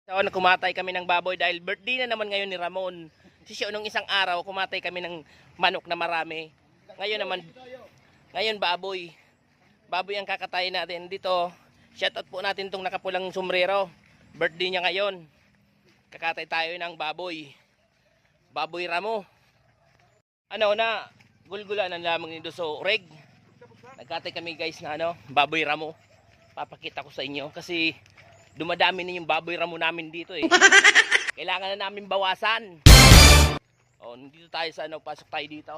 So, kumatay kami ng baboy dahil birthday na naman ngayon ni Ramon. Kasi nung isang araw, kumatay kami ng manok na marami. Ngayon baboy. Baboy ang kakatayin natin dito. Shoutout po natin tong nakapulang sombrero. Birthday niya ngayon. Kakatay tayo ng baboy. Baboy Ramo. Ano na, gulgulan ang lamang nito so reg. Nagkatay kami guys na baboy Ramo. Papakita ko sa inyo kasi dumadami na yung baboy Ramo namin dito eh. Kailangan na namin bawasan. Oh, dito tayo sa pasok tayo dito.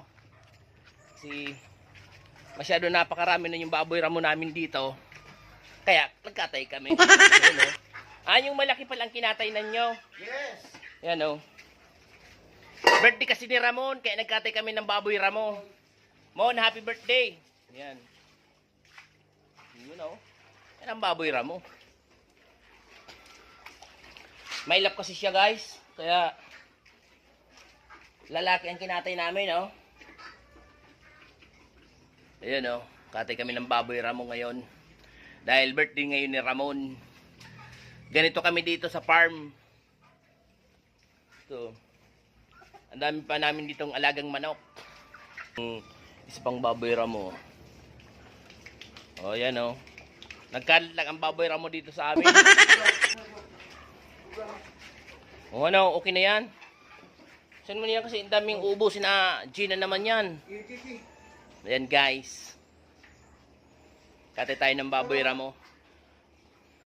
Kasi masyado napakarami na yung baboy Ramo namin dito. Kaya nagkatay kami. Yung malaki palang kinatay ninyo. Yes. Yan o. Birthday kasi ni Ramon, kaya nagkatay kami ng baboy Ramo. Mon, happy birthday. Yan. You know. Yan ang baboy Ramo. May lap kasi siya guys. Kaya lalaki ang kinatay namin, no? Ayan, no? Katay kami ng baboy Ramo ngayon. Dahil birthday ngayon ni Ramon. Ganito kami dito sa farm. Ito. Ang dami pa namin ditong alagang manok. Isa pang baboy Ramo. O, yan, no? Nagkalat lang ang baboy Ramo dito sa amin. O, ano? Okay na yan? Saan mo niyan kasi ang daming ubo, sina Gina naman yan. Ayan guys. Katay tayo ng baboy Ramo.